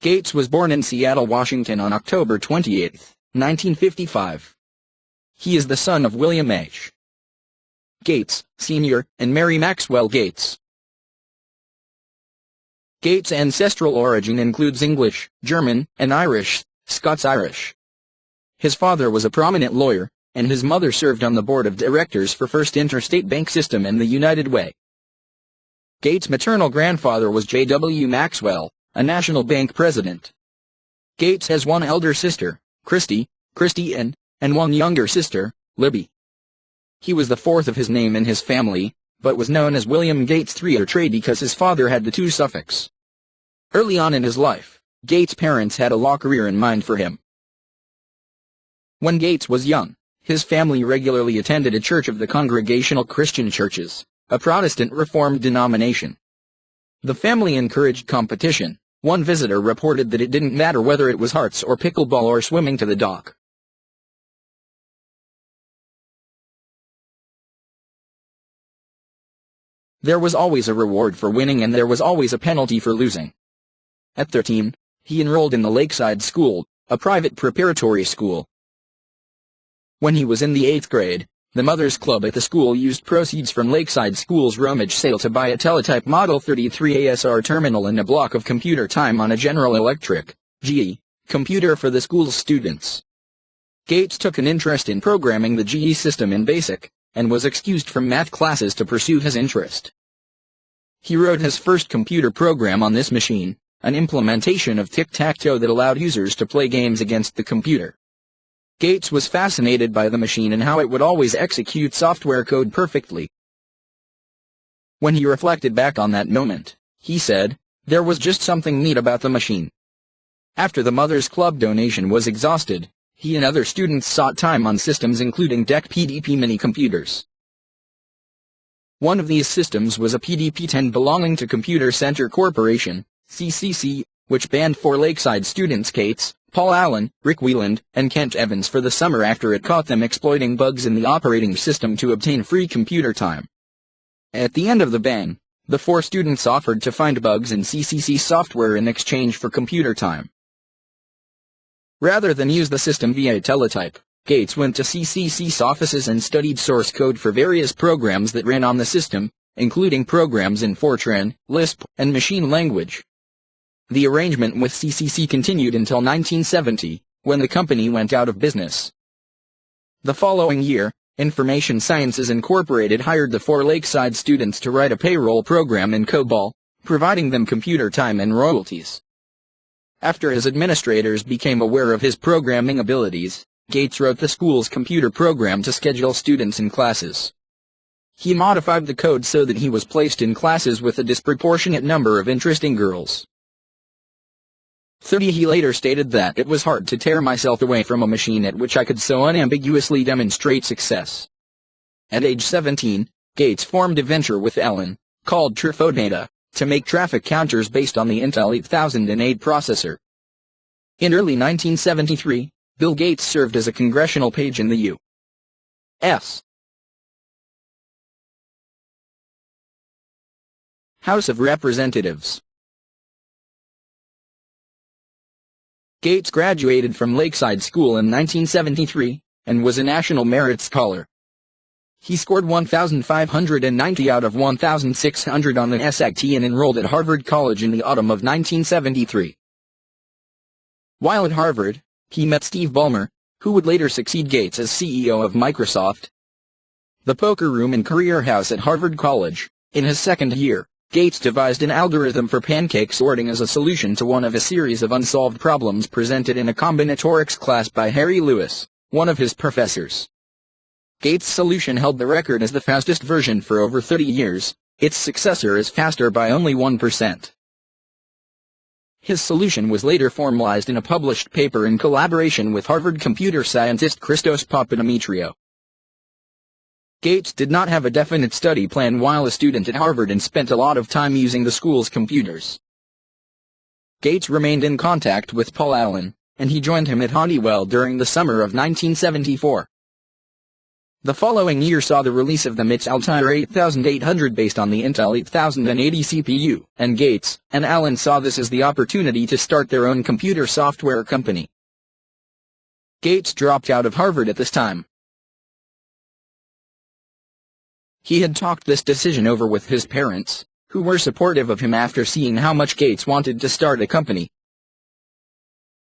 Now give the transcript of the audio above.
Gates was born in Seattle, Washington on October 28, 1955. He is the son of William H. Gates, Sr., and Mary Maxwell Gates. Gates' ancestral origin includes English, German, and Irish, Scots-Irish. His father was a prominent lawyer, and his mother served on the board of directors for First Interstate Bank System and the United Way. Gates' maternal grandfather was J. W. Maxwell, a national bank president. Gates has one elder sister, Christy N., and one younger sister, Libby. He was the fourth of his name in his family, but was known as William Gates III or Trey because his father had the two suffix. Early on in his life, Gates' parents had a law career in mind for him. When Gates was young, his family regularly attended a church of the Congregational Christian Churches, a Protestant Reformed denomination. The family encouraged competition. One visitor reported that it didn't matter whether it was hearts or pickleball or swimming to the dock. There was always a reward for winning and there was always a penalty for losing. At 13, he enrolled in the Lakeside School, a private preparatory school. When he was in the 8th grade, the Mothers Club at the school used proceeds from Lakeside School's rummage sale to buy a teletype Model 33 ASR terminal and a block of computer time on a General Electric (GE) computer for the school's students. Gates took an interest in programming the GE system in BASIC, and was excused from math classes to pursue his interest. He wrote his first computer program on this machine, an implementation of tic-tac-toe that allowed users to play games against the computer. Gates was fascinated by the machine and how it would always execute software code perfectly. When he reflected back on that moment, he said, "There was just something neat about the machine." After the Mothers Club donation was exhausted, he and other students sought time on systems including DEC PDP mini-computers. One of these systems was a PDP-10 belonging to Computer Center Corporation, CCC, which banned 4 Lakeside students Gates, Paul Allen, Rick Wieland, and Kent Evans for the summer after it caught them exploiting bugs in the operating system to obtain free computer time. At the end of the ban, the 4 students offered to find bugs in CCC software in exchange for computer time. Rather than use the system via teletype, Gates went to CCC's offices and studied source code for various programs that ran on the system, including programs in Fortran, Lisp, and machine language. The arrangement with CCC continued until 1970, when the company went out of business. The following year, Information Sciences Incorporated hired the 4 Lakeside students to write a payroll program in COBOL, providing them computer time and royalties. After his administrators became aware of his programming abilities, Gates wrote the school's computer program to schedule students in classes. He modified the code so that he was placed in classes with a disproportionate number of interesting girls. He later stated that it was hard to tear myself away from a machine at which I could so unambiguously demonstrate success. At age 17, Gates formed a venture with Ellen, called Trifodata, to make traffic counters based on the Intel 8008 processor. In early 1973, Bill Gates served as a congressional page in the U.S. House of Representatives. Gates graduated from Lakeside School in 1973, and was a National Merit Scholar. He scored 1,590 out of 1,600 on the SAT and enrolled at Harvard College in the autumn of 1973. While at Harvard, he met Steve Ballmer, who would later succeed Gates as CEO of Microsoft. The poker room and career house at Harvard College. In his second year, Gates devised an algorithm for pancake sorting as a solution to one of a series of unsolved problems presented in a combinatorics class by Harry Lewis, one of his professors. Gates' solution held the record as the fastest version for over 30 years. Its successor is faster by only 1%. His solution was later formalized in a published paper in collaboration with Harvard computer scientist Christos Papadimitriou. Gates did not have a definite study plan while a student at Harvard and spent a lot of time using the school's computers. Gates remained in contact with Paul Allen, and he joined him at Honeywell during the summer of 1974. The following year saw the release of the MIT's Altair 8800 based on the Intel 8080 CPU, and Gates and Allen saw this as the opportunity to start their own computer software company. Gates dropped out of Harvard at this time. He had talked this decision over with his parents, who were supportive of him after seeing how much Gates wanted to start a company.